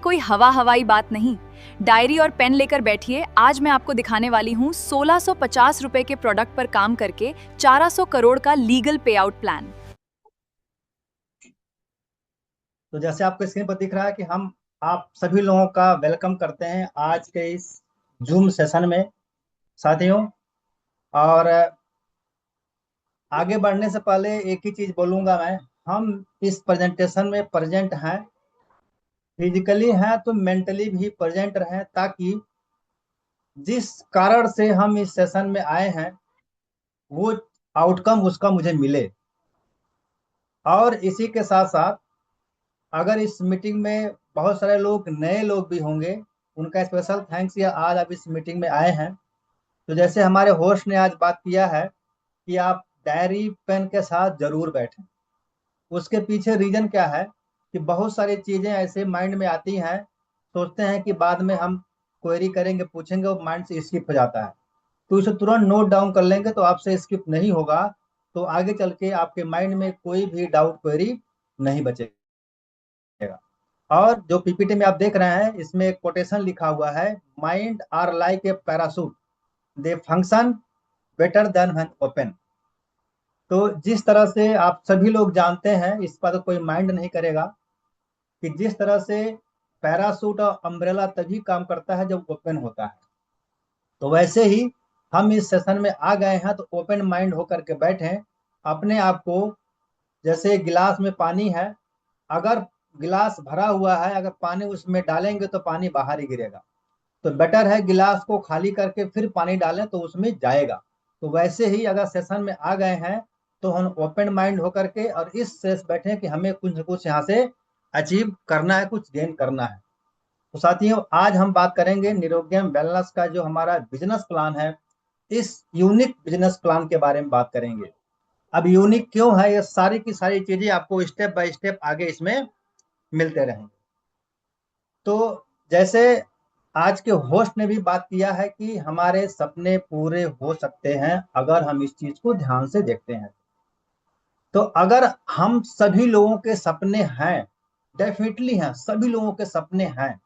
कोई हवाई बात नहीं। डायरी और पेन लेकर बैठिए। आज मैं आपको दिखाने वाली हूँ 1650 रुपए के प्रोडक्ट पर काम करके 400 करोड़ का लीगल पे आउट प्लान। तो जैसे आपको स्क्रीन पर दिख रहा है कि हम आप सभी लोगों का वेलकम करते हैं आज के इस जूम सेशन में साथियों। और आगे बढ़ने से पहले एक ही चीज बोलूंगा मैं। हम इस प्रेजेंटेशन में प्रेजेंट हैं, फिजिकली हैं तो मेंटली भी प्रेजेंट रहें, ताकि जिस कारण से हम इस सेशन में आए हैं वो आउटकम उसका मुझे मिले। और इसी के साथ साथ अगर इस मीटिंग में बहुत सारे लोग नए लोग भी होंगे, उनका स्पेशल थैंक्स। या आज आप इस मीटिंग में आए हैं तो जैसे हमारे होस्ट ने आज बात किया है कि आप डायरी पेन के साथ जरूर बैठें। उसके पीछे रीजन क्या है कि बहुत सारी चीजें ऐसे माइंड में आती हैं, सोचते हैं कि बाद में हम क्वेरी करेंगे, पूछेंगे, वो माइंड से स्किप हो जाता है। तो इसे तुरंत नोट डाउन कर लेंगे तो आपसे स्किप नहीं होगा। तो आगे चल के आपके माइंड में कोई भी डाउट क्वेरी नहीं बचेगा। और जो पीपीटी में आप देख रहे हैं इसमें एक कोटेशन लिखा हुआ है, mind are like a parachute, they function better than when open. तो जिस तरह से आप सभी लोग जानते हैं, इस पर तो कोई माइंड नहीं करेगा कि जिस तरह से पैरासूट और अम्ब्रेला तभी काम करता है जब ओपन होता है, तो वैसे ही हम इस सेशन में आ गए हैं तो ओपन माइंड होकर के बैठें। अपने आप को, जैसे गिलास में पानी है, अगर गिलास भरा हुआ है, अगर पानी उसमें डालेंगे तो पानी बाहर ही गिरेगा। तो बेटर है गिलास को खाली करके फिर पानी डालें तो उसमें जाएगा। तो वैसे ही अगर सेशन में आ गए हैं तो हम ओपन माइंड होकर के और इस सेस बैठे कि हमें कुछ न कुछ यहाँ से अचीव करना है, कुछ गेन करना है। तो साथियों, आज हम बात करेंगे निरोग्यम वेलनेस का जो हमारा बिजनेस प्लान है, इस यूनिक बिजनेस प्लान के बारे में बात करेंगे। अब यूनिक क्यों है, ये सारी की सारी चीजें आपको स्टेप बाय स्टेप आगे इसमें मिलते रहेंगे। तो जैसे आज के होस्ट ने भी बात किया है कि हमारे सपने पूरे हो सकते हैं अगर हम इस चीज को ध्यान से देखते हैं। तो अगर हम सभी लोगों के सपने हैं, डेफिनेटली हैं, सभी लोगों के सपने हैं,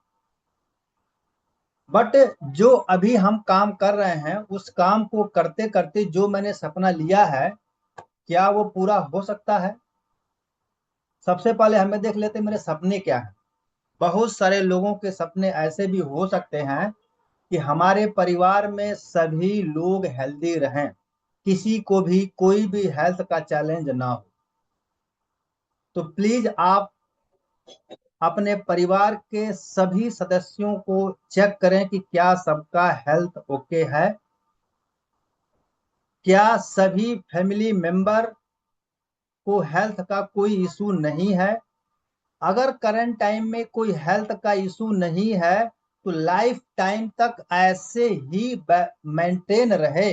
बट जो अभी हम काम कर रहे हैं उस काम को करते करते जो मैंने सपना लिया है, क्या वो पूरा हो सकता है? सबसे पहले हमें देख लेते हैं मेरे सपने क्या हैं। बहुत सारे लोगों के सपने ऐसे भी हो सकते हैं कि हमारे परिवार में सभी लोग हेल्दी रहें, किसी को भी कोई भी हेल्थ का चैलेंज ना हो। तो प्लीज आप अपने परिवार के सभी सदस्यों को चेक करें कि क्या सबका हेल्थ ओके है, क्या सभी फैमिली मेंबर को हेल्थ का कोई इशू नहीं है। अगर करंट टाइम में कोई हेल्थ का इशू नहीं है तो लाइफ टाइम तक ऐसे ही मेंटेन रहे,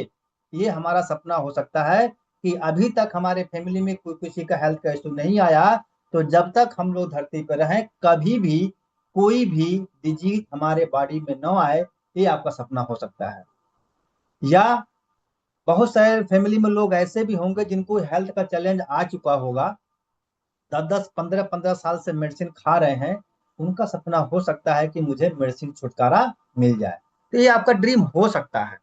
ये हमारा सपना हो सकता है कि अभी तक हमारे फैमिली में कोई किसी का हेल्थ का इशू नहीं आया। तो जब तक हम लोग धरती पर रहें कभी भी कोई भी डिजीज हमारे बॉडी में न आए, ये आपका सपना हो सकता है। या बहुत सारे फैमिली में लोग ऐसे भी होंगे जिनको हेल्थ का चैलेंज आ चुका होगा, 10 10 15 15 साल से मेडिसिन खा रहे हैं, उनका सपना हो सकता है कि मुझे मेडिसिन छुटकारा मिल जाए। तो ये आपका ड्रीम हो सकता है।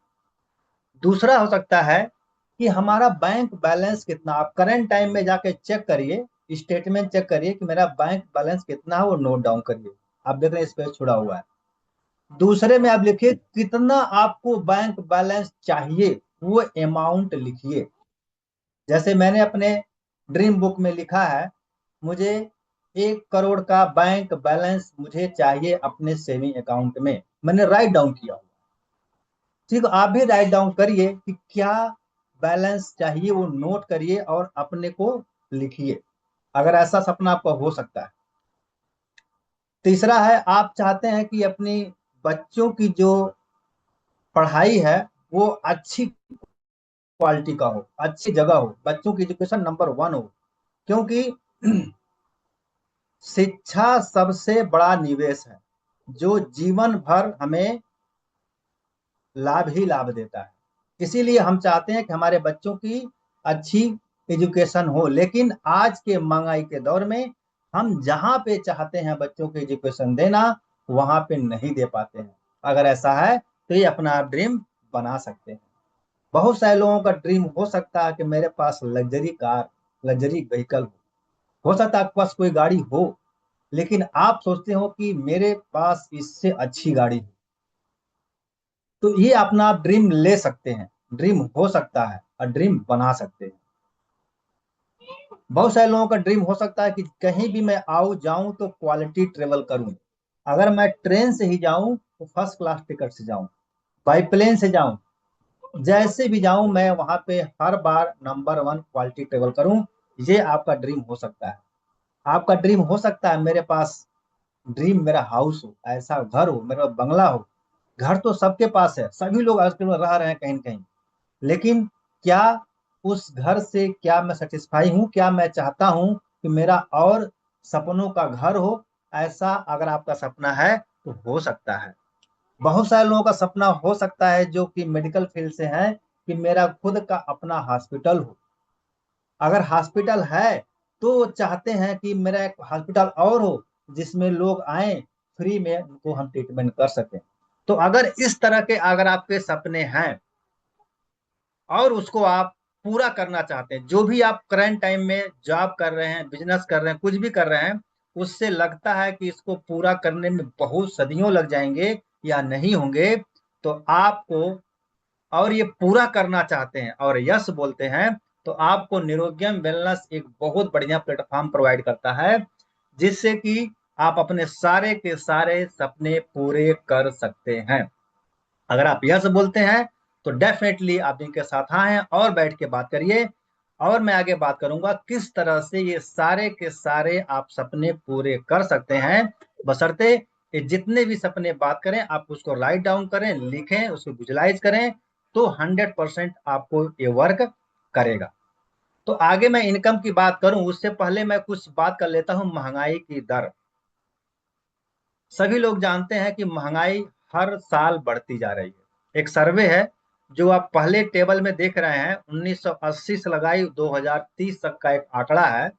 दूसरा हो सकता है कि हमारा बैंक बैलेंस कितना, आप करंट टाइम में जाके चेक करिए, स्टेटमेंट चेक करिए कि मेरा बैंक बैलेंस कितना है, वो नोट डाउन करिए। आप देख रहे हैं इस पे छुड़ा हुआ है। दूसरे में आप लिखिए कितना आपको बैंक बैलेंस चाहिए, वो अमाउंट लिखिए। जैसे मैंने अपने ड्रीम बुक में लिखा है, मुझे 1 करोड़ का बैंक बैलेंस मुझे चाहिए अपने सेविंग अकाउंट में, मैंने राइट डाउन किया। ठीक है, आप भी राइट डाउन करिए कि क्या बैलेंस चाहिए, वो नोट करिए और अपने को लिखिए, अगर ऐसा सपना आपका हो सकता है। तीसरा है, आप चाहते हैं कि अपनी बच्चों की जो पढ़ाई है वो अच्छी क्वालिटी का हो, अच्छी जगह हो, बच्चों की एजुकेशन नंबर 1 हो। क्योंकि शिक्षा सबसे बड़ा निवेश है जो जीवन भर हमें लाभ ही लाभ देता है। इसीलिए हम चाहते हैं कि हमारे बच्चों की अच्छी एजुकेशन हो। लेकिन आज के महंगाई के दौर में हम जहाँ पे चाहते हैं बच्चों को एजुकेशन देना, वहां पे नहीं दे पाते हैं। अगर ऐसा है तो ये अपना आप ड्रीम बना सकते हैं। बहुत सारे लोगों का ड्रीम हो सकता है कि मेरे पास लग्जरी कार, लग्जरी व्हीकल हो सकता है आपके पास कोई गाड़ी हो, लेकिन आप सोचते हो कि मेरे पास इससे अच्छी गाड़ी है। तो ये अपना आप ड्रीम ले सकते हैं, ड्रीम हो सकता है और ड्रीम बना सकते हैं। बहुत सारे लोगों का ड्रीम हो सकता है कि कहीं भी मैं आऊं जाऊं तो क्वालिटी ट्रेवल करूं। अगर मैं ट्रेन से ही जाऊं तो फर्स्ट क्लास टिकट से जाऊं, बाई प्लेन से जाऊं, जैसे भी जाऊं मैं वहां पे हर बार नंबर वन क्वालिटी ट्रेवल करूं। ये आपका ड्रीम हो सकता है। आपका ड्रीम हो सकता है मेरे पास ड्रीम मेरा हाउस हो, ऐसा घर हो, मेरा बंगला हो। घर तो सबके पास है, सभी लोग आजकल रह रहे हैं कहीं न कहीं, लेकिन क्या उस घर से क्या मैं सेटिस्फाई हूँ? क्या मैं चाहता हूँ कि मेरा और सपनों का घर हो? ऐसा अगर आपका सपना है तो हो सकता है। बहुत सारे लोगों का सपना हो सकता है जो कि मेडिकल फील्ड से हैं कि मेरा खुद का अपना हॉस्पिटल हो। अगर हॉस्पिटल है तो चाहते हैं कि मेरा एक हॉस्पिटल और हो जिसमें लोग आए, फ्री में उनको हम ट्रीटमेंट कर सकें। तो अगर इस तरह के अगर आपके सपने हैं और उसको आप पूरा करना चाहते हैं, जो भी आप करंट टाइम में जॉब कर रहे हैं, बिजनेस कर रहे हैं, कुछ भी कर रहे हैं, उससे लगता है कि इसको पूरा करने में बहुत सदियों लग जाएंगे या नहीं होंगे, तो आपको और ये पूरा करना चाहते हैं और यस बोलते हैं, तो आपको निरोग्यम वेलनेस एक बहुत बढ़िया प्लेटफॉर्म प्रोवाइड करता है, जिससे कि आप अपने सारे के सारे सपने पूरे कर सकते हैं। अगर आप यस बोलते हैं तो डेफिनेटली आप इनके साथ हाँ हैं और बैठ के बात करिए, और मैं आगे बात करूंगा किस तरह से ये सारे के सारे आप सपने पूरे कर सकते हैं। बशर्ते ये जितने भी सपने बात करें आप उसको राइट डाउन करें, लिखें, उसको विजुलाइज करें, तो 100% आपको ये वर्क करेगा। तो आगे मैं इनकम की बात करूं उससे पहले मैं कुछ बात कर लेता हूं महंगाई की दर। सभी लोग जानते हैं कि महंगाई हर साल बढ़ती जा रही है। एक सर्वे है जो आप पहले टेबल में देख रहे हैं, 1980 से लगाई 2030 तक का एक आंकड़ा है।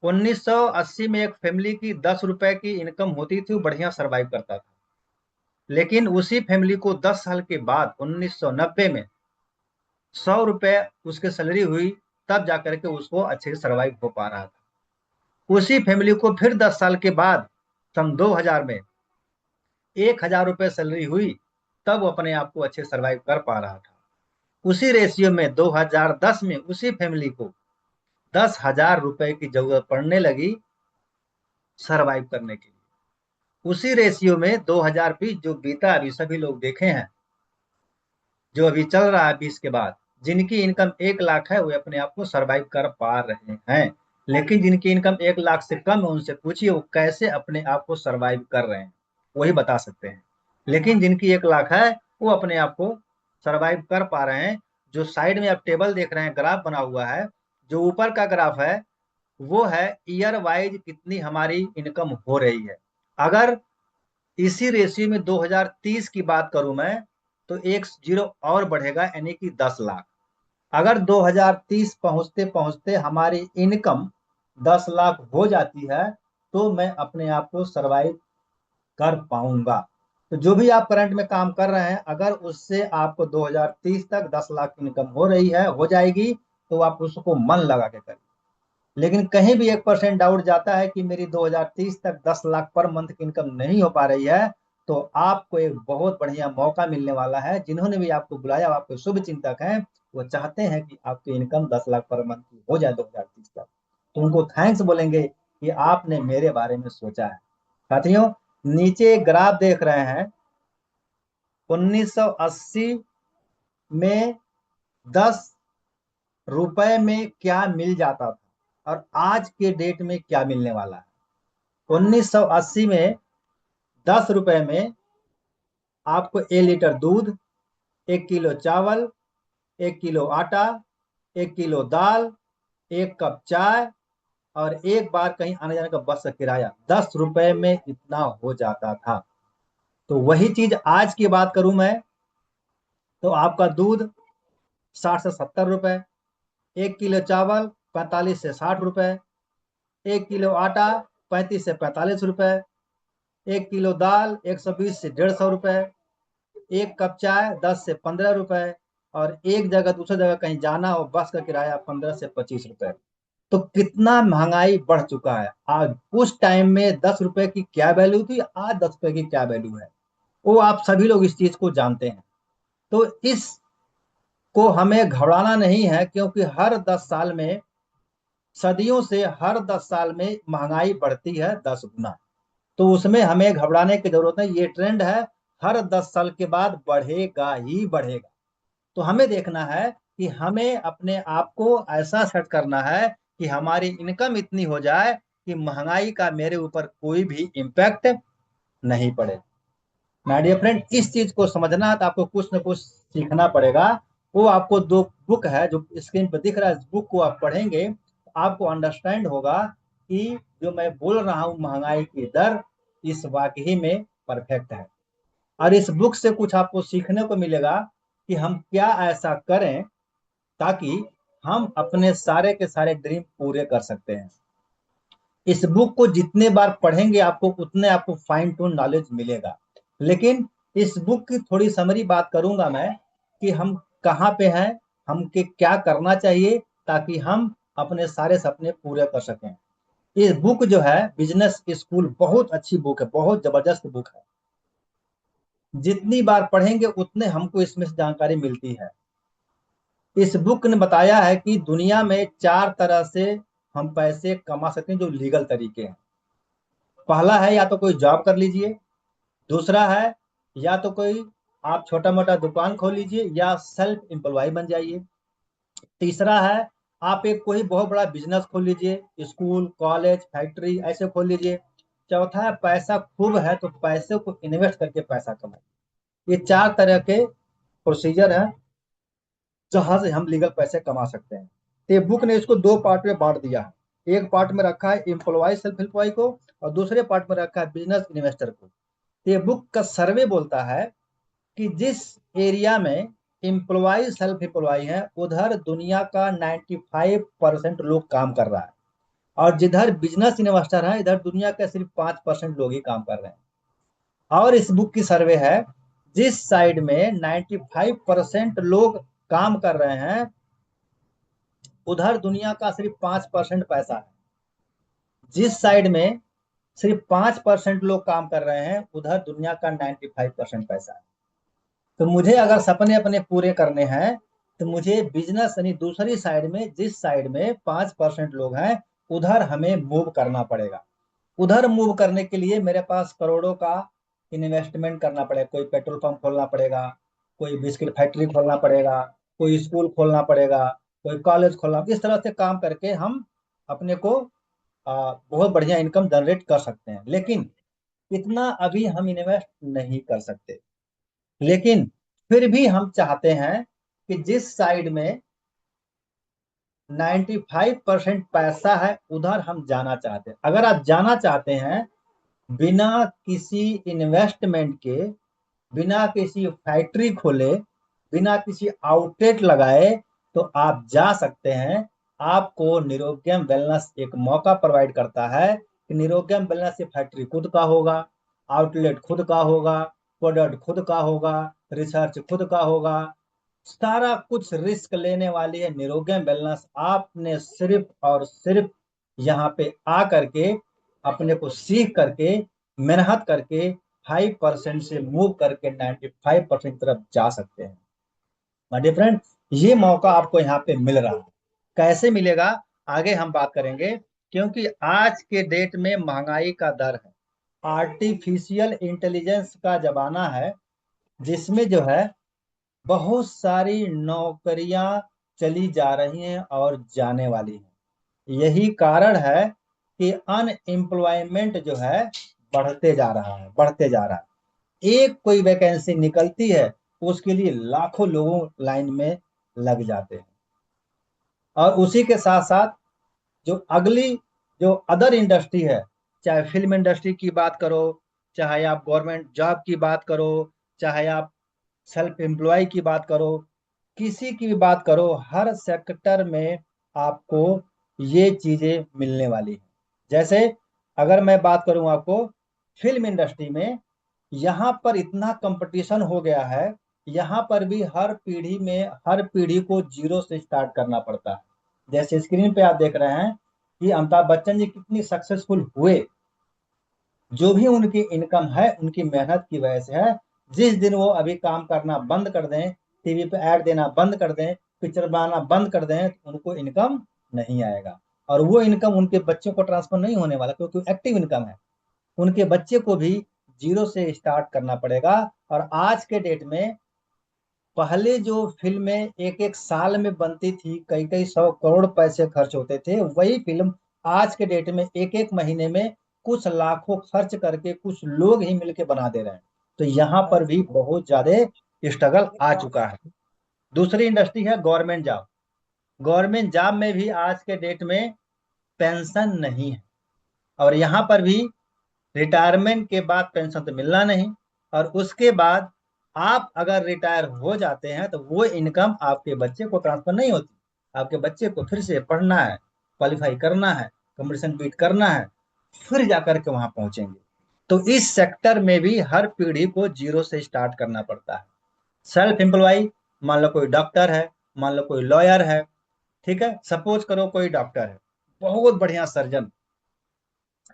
1980 में एक फैमिली की 10 रुपए की इनकम होती थी, वो बढ़िया सरवाइव करता था। लेकिन उसी फैमिली को 10 साल के बाद 1990 में 100 रुपए उसके सैलरी हुई, तब जाकर के उसको अच्छे से सरवाइव हो पा रहा था। उसी फैमिली को फिर 10 साल के बाद सन 2000 में 1000 रुपए सैलरी हुई, तब वो अपने आप को अच्छे सर्वाइव कर पा रहा था। उसी रेशियो में 2010 में उसी फैमिली को 10,000 रुपए की जरूरत पड़ने लगी सर्वाइव करने के लिए। उसी रेशियो में 2020 जो बीता अभी सभी लोग देखे हैं, जो अभी चल रहा है 20 के बाद, जिनकी इनकम 1 लाख है वो अपने आप को सर्वाइव कर पा रहे हैं। लेकिन जिनकी इनकम 1 लाख से कम है उनसे पूछिए वो कैसे अपने आप को सर्वाइव कर रहे हैं, वही बता सकते हैं। लेकिन जिनकी 1 लाख है वो अपने आप को सर्वाइव कर पा रहे हैं। जो साइड में आप टेबल देख रहे हैं, ग्राफ बना हुआ है, जो ऊपर का ग्राफ है वो है ईयर वाइज कितनी हमारी इनकम हो रही है। अगर इसी रेशियो में 2030 की बात करूं मैं, तो एक जीरो और बढ़ेगा, यानी कि 10 लाख। अगर 2030 पहुंचते पहुंचते हमारी इनकम 10 लाख हो जाती है तो मैं अपने आप को सरवाइव कर पाऊंगा। तो जो भी आप करंट में काम कर रहे हैं, अगर उससे आपको 2030 तक 10 लाख इनकम हो रही है, हो जाएगी, तो आप उसको मन लगा के करिए। लेकिन कहीं भी 1% डाउट जाता है कि मेरी 2030 तक 10 लाख पर मंथ की इनकम नहीं हो पा रही है, तो आपको एक बहुत बढ़िया मौका मिलने वाला है। जिन्होंने भी आपको बुलाया, आपके शुभ चिंतक हैं, वो चाहते हैं कि आपकी इनकम 10 लाख पर मंथ की हो जाए 2030 तक। तो उनको थैंक्स बोलेंगे कि आपने मेरे बारे में सोचा है। साथियों, नीचे ग्राफ देख रहे हैं, 1980 में 10 रुपए में क्या मिल जाता था और आज के डेट में क्या मिलने वाला है। 1980 में 10 रुपए में आपको 1 लीटर दूध, 1 किलो चावल, 1 किलो आटा, 1 किलो दाल, 1 कप चाय और एक बार कहीं आने जाने का बस का किराया 10 रुपए में इतना हो जाता था। तो वही चीज आज की बात करूं मैं, तो आपका दूध 60 से 70 रुपए, 1 किलो चावल 45 से 60 रुपए, 1 किलो आटा 35 से 45 रुपए, 1 किलो दाल 120 से 150 रुपए, एक कप चाय 10 से 15 रुपए, और एक जगह दूसरी जगह कहीं जाना हो बस का किराया 15 से 25 रुपए। तो कितना महंगाई बढ़ चुका है। आज उस टाइम में 10 रुपए की क्या वैल्यू थी, आज 10 रुपए की क्या वैल्यू है, वो आप सभी लोग इस चीज को जानते हैं। तो इस को हमें घबराना नहीं है, क्योंकि हर 10 साल में, सदियों से हर 10 साल में महंगाई बढ़ती है 10 गुना। तो उसमें हमें घबराने की जरूरत नहीं, ये ट्रेंड है, हर 10 साल के बाद बढ़ेगा ही बढ़ेगा। तो हमें देखना है कि हमें अपने आप को ऐसा सेट करना है कि हमारी इनकम इतनी हो जाए कि महंगाई का मेरे ऊपर कोई भी इम्पैक्ट नहीं पड़े। माय डियर फ्रेंड, इस चीज को समझना है तो आपको कुछ न कुछ सीखना पड़ेगा। वो आपको दो बुक है जो स्क्रीन पर दिख रहा है, इस बुक को आप पढ़ेंगे तो आपको अंडरस्टैंड होगा कि जो मैं बोल रहा हूँ महंगाई की दर इस वाकई में परफेक्ट है। और इस बुक से कुछ आपको सीखने को मिलेगा कि हम क्या ऐसा करें ताकि हम अपने सारे के सारे ड्रीम पूरे कर सकते हैं। इस बुक को जितने बार पढ़ेंगे आपको उतने आपको फाइन टून नॉलेज मिलेगा। लेकिन इस बुक की थोड़ी समरी बात करूंगा मैं कि हम कहाँ पे हैं, हम के क्या करना चाहिए ताकि हम अपने सारे सपने पूरे कर सकें। ये बुक जो है बिजनेस स्कूल, बहुत अच्छी बुक है, बहुत जबरदस्त बुक है। जितनी बार पढ़ेंगे उतने हमको इसमें से जानकारी मिलती है। इस बुक ने बताया है कि दुनिया में 4 तरह से हम पैसे कमा सकते हैं जो लीगल तरीके हैं। पहला है या तो कोई जॉब कर लीजिए, दूसरा है या तो कोई आप छोटा मोटा दुकान खोल लीजिए या सेल्फ एम्प्लॉय बन जाइए, तीसरा है आप एक कोई बहुत बड़ा बिजनेस खोल लीजिए, स्कूल कॉलेज फैक्ट्री ऐसे खोल लीजिए, चौथा है पैसा खूब है तो पैसे को इन्वेस्ट करके पैसा कमाए। ये 4 तरह के प्रोसीजर है जहां से हम लीगल पैसे कमा सकते हैं। तो ये बुक ने इसको 2 पार्ट में बांट दिया है, एक पार्ट में रखा है एम्प्लॉय सेल्फ एम्प्लॉय को, और दूसरे पार्ट में रखा है बिजनेस इन्वेस्टर को। तो ये बुक का सर्वे बोलता है कि जिस एरिया में एम्प्लॉय सेल्फ एम्प्लॉय है उधर दुनिया का 95% लोग काम कर रहा है, और जिधर बिजनेस इन्वेस्टर है इधर दुनिया के सिर्फ 5% लोग ही काम कर रहे हैं। और इस बुक की सर्वे है, जिस साइड में 95% लोग काम कर रहे हैं उधर दुनिया का सिर्फ 5% पैसा है, जिस साइड में सिर्फ 5% लोग काम कर रहे हैं उधर दुनिया का 95% पैसा है। तो मुझे अगर सपने अपने पूरे करने हैं तो मुझे बिजनेस यानी दूसरी साइड में, जिस साइड में 5% लोग हैं उधर हमें मूव करना पड़ेगा। उधर मूव करने के लिए मेरे पास करोड़ों का इन्वेस्टमेंट करना पड़ेगा, कोई पेट्रोल पंप खोलना पड़ेगा, कोई बिस्किट फैक्ट्री खोलना पड़ेगा, कोई स्कूल खोलना पड़ेगा, कोई कॉलेज खोलना, इस तरह से काम करके हम अपने को बहुत बढ़िया इनकम जनरेट कर सकते हैं। लेकिन इतना अभी हम इन्वेस्ट नहीं कर सकते। लेकिन फिर भी हम चाहते हैं कि जिस साइड में 95% पैसा है उधर हम जाना चाहते हैं। अगर आप जाना चाहते हैं बिना किसी इन्वेस्टमेंट के, बिना किसी फैक्ट्री खोले, बिना किसी आउटलेट लगाए, तो आप जा सकते हैं। आपको निरोग्यम वेलनेस एक मौका प्रोवाइड करता है कि निरोग्यम वेलनेस से फैक्ट्री खुद का होगा, आउटलेट खुद का होगा, प्रोडक्ट खुद का होगा, रिसर्च खुद का होगा, सारा कुछ रिस्क लेने वाली है निरोग्यम वेलनेस। आपने सिर्फ और सिर्फ यहाँ पे आ करके अपने को सीख करके मेहनत करके 5% से मूव करके 95% तरफ जा सकते हैं। माय डियर फ्रेंड, ये मौका आपको यहाँ पे मिल रहा है। कैसे मिलेगा आगे हम बात करेंगे, क्योंकि आज के डेट में महंगाई का दर है, आर्टिफिशियल इंटेलिजेंस का जमाना है, जिसमें जो है बहुत सारी नौकरियां चली जा रही हैं और जाने वाली हैं। यही कारण है कि अनएम्प्लॉयमेंट जो है बढ़ते जा रहा है, बढ़ते जा रहा है। एक कोई वैकेंसी निकलती है उसके लिए लाखों लोगों लाइन में लग जाते हैं। और उसी के साथ साथ जो अगली जो अदर इंडस्ट्री है, चाहे फिल्म इंडस्ट्री की बात करो, चाहे आप गवर्नमेंट जॉब की बात करो, चाहे आप सेल्फ एम्प्लॉय की बात करो, किसी की भी बात करो, हर सेक्टर में आपको ये चीजें मिलने वाली हैं। जैसे अगर मैं बात करूं आपको फिल्म इंडस्ट्री में यहाँ पर इतना कंपटीशन हो गया है, यहाँ पर भी हर पीढ़ी को जीरो से स्टार्ट करना पड़ता है। जैसे स्क्रीन पे आप देख रहे हैं कि अमिताभ बच्चन जी कितनी सक्सेसफुल हुए, जो भी उनकी इनकम है उनकी मेहनत की वजह से है। जिस दिन वो अभी काम करना बंद कर दें, टीवी पे ऐड देना बंद कर दें, पिक्चर बनाना बंद कर दें, तो उनको इनकम नहीं आएगा। और वो इनकम उनके बच्चों को ट्रांसफर नहीं होने वाला, क्योंकि एक्टिव इनकम है। उनके बच्चे को भी जीरो से स्टार्ट करना पड़ेगा। और आज के डेट में, पहले जो फिल्में एक एक साल में बनती थी, कई कई 100 करोड़ पैसे खर्च होते थे, वही फिल्म आज के डेट में एक एक महीने में कुछ लाखों खर्च करके कुछ लोग ही मिलके बना दे रहे हैं। तो यहाँ पर भी बहुत ज्यादा स्ट्रगल आ चुका है। दूसरी इंडस्ट्री है गवर्नमेंट जॉब। गवर्नमेंट जॉब में भी आज के डेट में पेंशन नहीं है, और यहाँ पर भी रिटायरमेंट के बाद पेंशन तो मिलना नहीं, और उसके बाद आप अगर रिटायर हो जाते हैं तो वो इनकम आपके बच्चे को ट्रांसफर नहीं होती। आपके बच्चे को फिर से पढ़ना है, क्वालिफाई करना है, कंपटीशन बीट करना है, फिर जाकर के वहां पहुंचेंगे। तो इस सेक्टर में भी हर पीढ़ी को जीरो से स्टार्ट करना पड़ता है। सेल्फ एम्प्लॉय, मान लो कोई डॉक्टर है, मान लो कोई लॉयर है, ठीक है, सपोज करो कोई डॉक्टर है, बहुत बढ़िया सर्जन,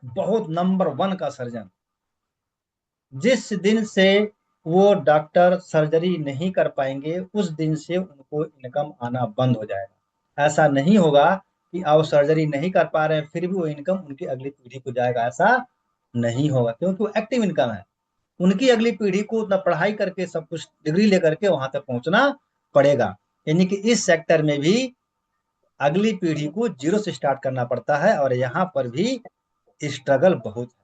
बहुत नंबर वन का सर्जन। जिस दिन से वो डॉक्टर सर्जरी नहीं कर पाएंगे, उस दिन से उनको इनकम आना बंद हो जाएगा। ऐसा नहीं होगा कि अब सर्जरी नहीं कर पा रहे हैं फिर भी वो इनकम उनकी अगली पीढ़ी को जाएगा, ऐसा नहीं होगा, क्योंकि वो एक्टिव इनकम है। उनकी अगली पीढ़ी को उतना पढ़ाई करके सब कुछ डिग्री लेकर के वहां तक पहुंचना पड़ेगा। यानी कि इस सेक्टर में भी अगली पीढ़ी को जीरो से स्टार्ट करना पड़ता है, और यहाँ पर भी स्ट्रगल बहुत है।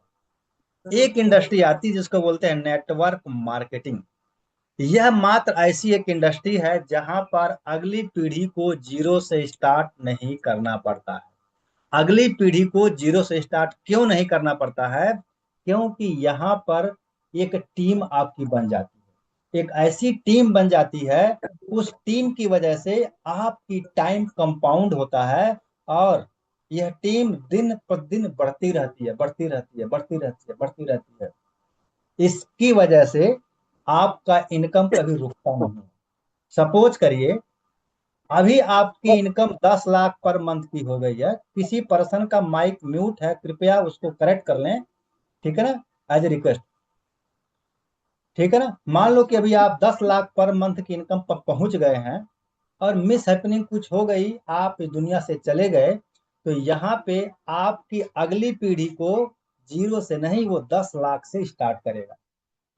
एक इंडस्ट्री आती है जिसको बोलते हैं नेटवर्क मार्केटिंग। यह मात्र ऐसी एक इंडस्ट्री है जहां पर अगली पीढ़ी को जीरो से स्टार्ट नहीं करना पड़ता है। अगली पीढ़ी को जीरो से स्टार्ट क्यों नहीं करना पड़ता है? क्योंकि यहाँ पर एक टीम आपकी बन जाती है, एक ऐसी टीम बन जाती है, उस टीम की वजह से आपकी टाइम कंपाउंड होता है, और यह टीम दिन प्रतिदिन बढ़ती रहती है, बढ़ती रहती है, बढ़ती रहती है, बढ़ती रहती है। इसकी वजह से आपका इनकम कभी रुकता नहीं। सपोज करिए अभी आपकी इनकम 10 लाख पर मंथ की हो गई है, किसी पर्सन का माइक म्यूट है, कृपया उसको करेक्ट कर लें, ठीक है ना, एज ए रिक्वेस्ट, ठीक है ना। मान लो कि अभी आप 10 लाख पर मंथ की इनकम पर पहुंच गए हैं, और मिस हैपनिंग कुछ हो गई, आप इस दुनिया से चले गए, तो यहाँ पे आपकी अगली पीढ़ी को जीरो से नहीं, वो 10 लाख से स्टार्ट करेगा।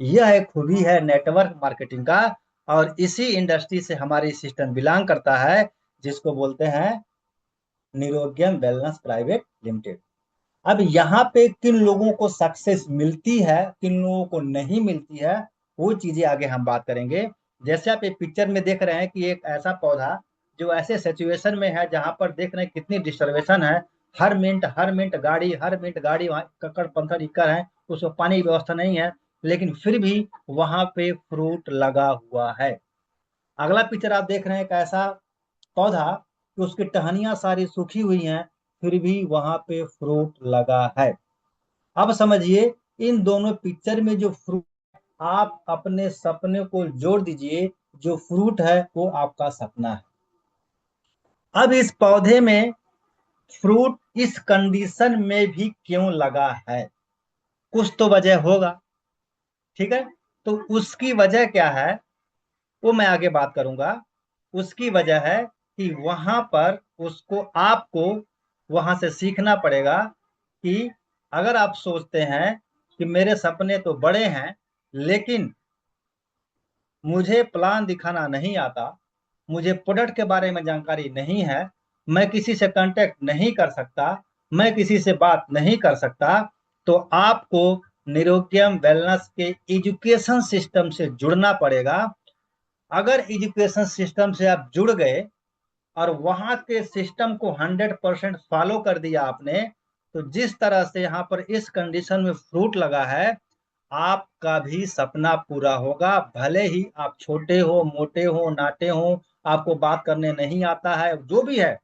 यह एक खूबी है नेटवर्क मार्केटिंग का, और इसी इंडस्ट्री से हमारी सिस्टम बिलोंग करता है, जिसको बोलते हैं निरोग्यम वेलनेस प्राइवेट लिमिटेड। अब यहाँ पे किन लोगों को सक्सेस मिलती है, किन लोगों को नहीं मिलती है, वो चीजें आगे हम बात करेंगे। जैसे आप एक पिक्चर में देख रहे हैं कि एक ऐसा पौधा जो ऐसे सिचुएशन में है जहां पर देख रहे हैं कितनी डिस्टर्बेशन है, हर मिनट गाड़ी, हर मिनट गाड़ी, वहां ककड़ पत्थर इक्कर है, उसको पानी की व्यवस्था नहीं है, लेकिन फिर भी वहां पे फ्रूट लगा हुआ है। अगला पिक्चर आप देख रहे हैं एक ऐसा पौधा कि उसकी टहनियां सारी सूखी हुई हैं, फिर भी वहां पे फ्रूट लगा है। अब समझिए, इन दोनों पिक्चर में जो फ्रूट, आप अपने सपने को जोड़ दीजिए, जो फ्रूट है वो आपका सपना है। अब इस पौधे में फ्रूट इस कंडीशन में भी क्यों लगा है? कुछ तो वजह होगा, ठीक है। तो उसकी वजह क्या है, वो मैं आगे बात करूंगा। उसकी वजह है कि वहां पर उसको, आपको वहां से सीखना पड़ेगा कि अगर आप सोचते हैं कि मेरे सपने तो बड़े हैं, लेकिन मुझे प्लान दिखाना नहीं आता, मुझे प्रोडक्ट के बारे में जानकारी नहीं है, मैं किसी से कांटेक्ट नहीं कर सकता, मैं किसी से बात नहीं कर सकता, तो आपको निरोग्यम वेलनेस के एजुकेशन सिस्टम से जुड़ना पड़ेगा। अगर एजुकेशन सिस्टम से आप जुड़ गए और वहां के सिस्टम को 100% फॉलो कर दिया आपने, तो जिस तरह से यहाँ पर इस कंडीशन में फ्रूट लगा है, आपका भी सपना पूरा होगा। भले ही आप छोटे हो, मोटे हो, नाटे हो, आपको बात करने नहीं आता है, जो भी है,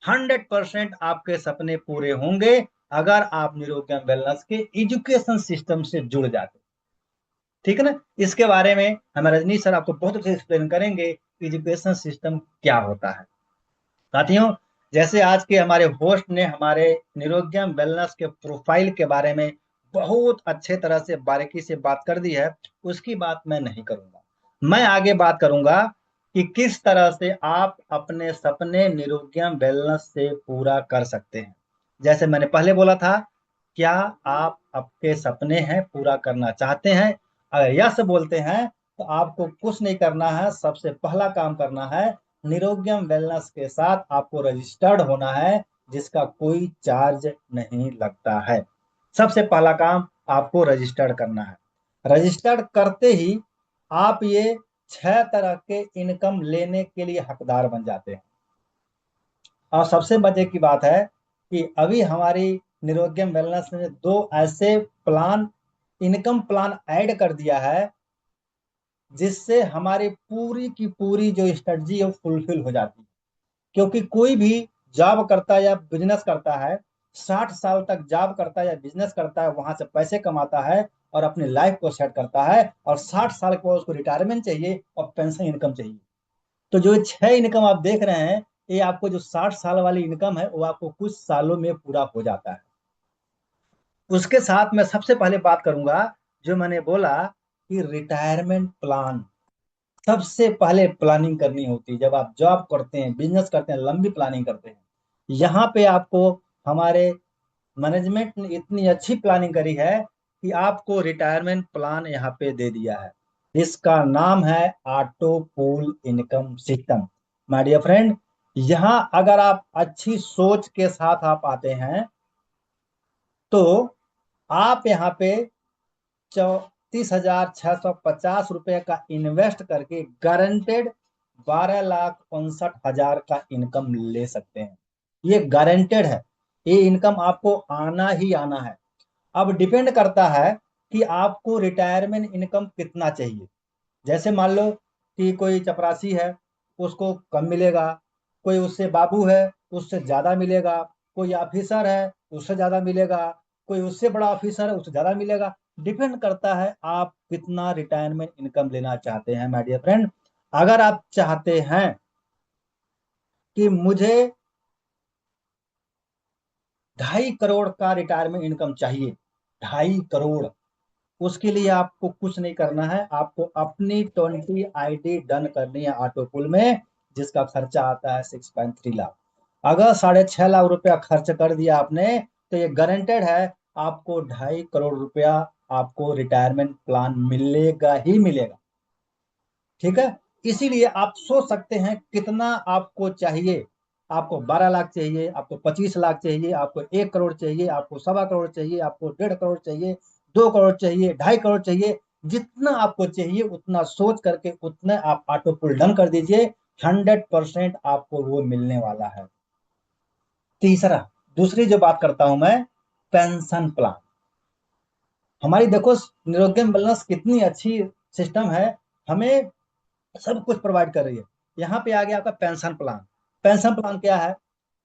100% आपके सपने पूरे होंगे। अगर आप निरोग्यम वेलनेस के एजुकेशन सिस्टम से जुड़ जाते। ठीक है ना। इसके बारे में हमें रजनीश सर आपको बहुत अच्छे एक्सप्लेन करेंगे एजुकेशन सिस्टम क्या होता है। साथियों, जैसे आज के हमारे होस्ट ने हमारे निरोग्यम वेलनेस के प्रोफाइल के बारे में बहुत अच्छे तरह से बारीकी से बात कर दी है, उसकी बात मैं नहीं करूंगा। मैं आगे बात करूंगा कि किस तरह से आप अपने सपने निरोग्यम वेलनेस से पूरा कर सकते हैं। जैसे मैंने पहले बोला था, क्या आप आपके सपने हैं पूरा करना चाहते हैं? अगर यस बोलते हैं तो आपको कुछ नहीं करना है, सबसे पहला काम करना है निरोग्यम वेलनेस के साथ आपको रजिस्टर्ड होना है, जिसका कोई चार्ज नहीं लगता है। सबसे पहला काम आपको रजिस्टर्ड करना है। रजिस्टर्ड करते ही आप ये 6 तरह के इनकम लेने के लिए हकदार बन जाते हैं। और सबसे मजे की बात है कि अभी हमारी निरोग्यम वेलनेस ने 2 ऐसे प्लान, इनकम प्लान ऐड कर दिया है, जिससे हमारी पूरी की पूरी जो स्ट्रेटजी है फुलफिल हो जाती है। क्योंकि कोई भी जॉब करता है या बिजनेस करता है, 60 साल तक जॉब करता है या बिजनेस करता है, वहां से पैसे कमाता है और अपनी लाइफ को सेट करता है, और 60 साल के बाद उसको रिटायरमेंट चाहिए और पेंशन इनकम चाहिए। तो जो 6 इनकम आप देख रहे हैं, ये आपको जो 60 साल वाली इनकम है वो आपको कुछ सालों में पूरा हो जाता है। उसके साथ मैं सबसे पहले बात करूंगा, जो मैंने बोला कि रिटायरमेंट प्लान। सबसे पहले प्लानिंग करनी होती है जब आप जॉब करते हैं, बिजनेस करते हैं, लंबी प्लानिंग करते हैं। यहाँ पे आपको हमारे मैनेजमेंट ने इतनी अच्छी प्लानिंग करी है कि आपको रिटायरमेंट प्लान यहाँ पे दे दिया है। इसका नाम है auto pool income system. My dear friend, यहाँ अगर आप अच्छी सोच के साथ आप आते हैं तो आप यहाँ पे 34,650 रुपए का इन्वेस्ट करके गारंटेड 12,65,000 का इनकम ले सकते हैं। ये गारंटेड है, ये इनकम आपको आना ही आना है। अब डिपेंड करता है कि आपको रिटायरमेंट इनकम कितना चाहिए। जैसे मान लो कि कोई चपरासी है, उसको कम मिलेगा। कोई उससे बाबू है, उससे ज्यादा मिलेगा। कोई ऑफिसर है, उससे ज्यादा मिलेगा। कोई उससे बड़ा ऑफिसर है, उससे ज्यादा मिलेगा। डिपेंड करता है आप कितना रिटायरमेंट इनकम लेना चाहते हैं माय डियर फ्रेंड। अगर आप चाहते हैं कि मुझे 2.5 करोड़ का रिटायरमेंट इनकम चाहिए, 2.5 करोड़, उसके लिए आपको कुछ नहीं करना है। आपको अपनी 20 ID डन करनी है ऑटो पूल में, जिसका खर्चा आता है 6.3 लाख। अगर 6.5 लाख रुपया खर्च कर दिया आपने, तो ये गारंटेड है आपको 2.5 करोड़ रुपया आपको रिटायरमेंट प्लान मिलेगा ही मिलेगा। ठीक है। इसीलिए आप सोच सकते हैं कितना आपको चाहिए। आपको 12 लाख चाहिए, आपको 25 लाख चाहिए, आपको 1 करोड़ चाहिए, आपको 1.25 करोड़ चाहिए, आपको 1.5 करोड़ चाहिए, 2 करोड़ चाहिए, 2.5 करोड़ चाहिए। जितना आपको चाहिए उतना सोच करके उतना आप ऑटो पुल डन कर दीजिए। 100% आपको वो मिलने वाला है। तीसरा, दूसरी जो बात करता हूं मैं, पेंशन प्लान। हमारी देखो निरोग्यम वेलनेस कितनी अच्छी सिस्टम है, हमें सब कुछ प्रोवाइड कर रही है। यहाँ पे आ गया आपका पेंशन प्लान। पेंशन प्लान क्या है?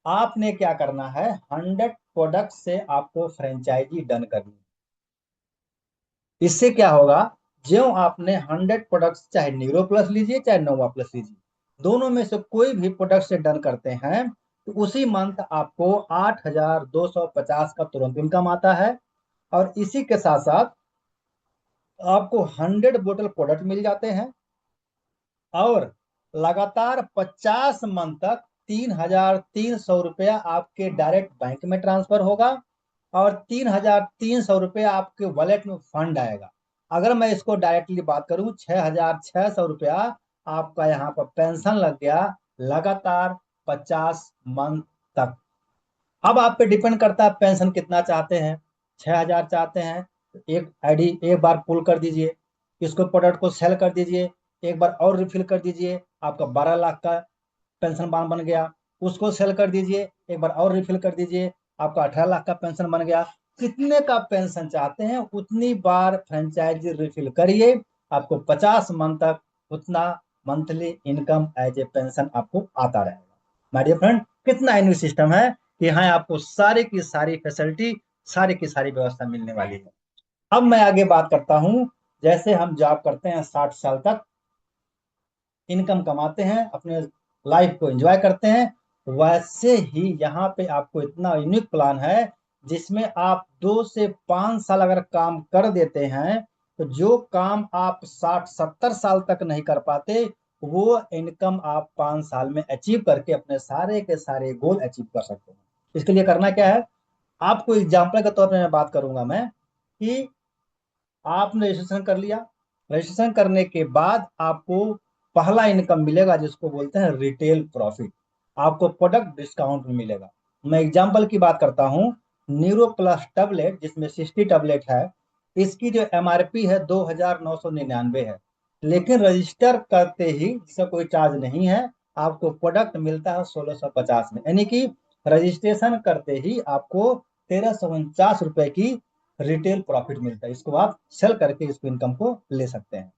आपने क्या करना है, 100 प्रोडक्ट से आपको फ्रेंचाइजी डन करनी है। इससे क्या होगा, जो आपने 100 प्रोडक्ट, चाहे न्यूरो प्लस लीजिए चाहे नोवा प्लस लीजिए, दोनों में से कोई भी प्रोडक्ट से डन करते हैं, तो उसी मंथ आपको 8,250 का तुरंत इनकम आता है। और इसी के साथ साथ आपको 100 बोतल प्रोडक्ट मिल जाते हैं, और लगातार 50 मंथ तक 3,300 रुपया आपके डायरेक्ट बैंक में ट्रांसफर होगा, और 3,300 रुपया आपके वॉलेट में फंड आएगा। अगर मैं इसको डायरेक्टली बात करूं, 6,600 रुपया आपका यहाँ पर पेंशन लग गया लगातार 50 मंथ तक। अब आप पे डिपेंड करता है पेंशन कितना चाहते हैं। 6,000 चाहते हैं तो एक आईडी एक बार पुल कर दीजिए, इसको प्रोडक्ट को सेल कर दीजिए, एक बार और रिफिल कर दीजिए, आपका 12 लाख का पेंशन बन गया। उसको सेल कर दीजिए, एक बार और रिफिल कर दीजिए, आपका 18 लाख का पेंशन बन गया। कितने का पेंशन चाहते हैं उतनी बार फ्रेंचाइजी रिफिल करिए, आपको 50 मंथ तक उतना monthly income as a pension आपको आता रहेगा। माय डियर फ्रेंड, कितना एन्युअल सिस्टम है। कि हाँ आपको सारी की सारी फैसिलिटी, सारी की सारी व्यवस्था मिलने वाली है। अब मैं आगे बात करता हूँ, जैसे हम जॉब करते हैं 60 साल तक, इनकम कमाते हैं, अपने लाइफ को एंजॉय करते हैं, वैसे ही यहाँ पे आपको इतना यूनिक प्लान है जिसमें आप 2 से 5 साल अगर काम कर देते हैं तो जो काम आप 60-70 साल तक नहीं कर पाते, वो इनकम आप 5 साल में अचीव करके अपने सारे के सारे गोल अचीव कर सकते हैं। इसके लिए करना क्या है, आपको एग्जाम्पल के तौर पर मैं बात करूंगा मैं कि आपने रजिस्ट्रेशन कर लिया, रजिस्ट्रेशन करने के बाद आपको पहला इनकम मिलेगा जिसको बोलते हैं रिटेल प्रॉफिट, आपको प्रोडक्ट डिस्काउंट में मिलेगा। मैं एग्जांपल की बात करता हूँ, न्यूरो प्लस टैबलेट जिसमें 60 टैबलेट है, इसकी जो एमआरपी है 2,999 है, लेकिन रजिस्टर करते ही इसका कोई चार्ज नहीं है, आपको प्रोडक्ट मिलता है 1,650 में, यानी कि रजिस्ट्रेशन करते ही आपको 1,349 रुपए की रिटेल प्रॉफिट मिलता है। इसको आप सेल करके इसको इनकम को ले सकते हैं।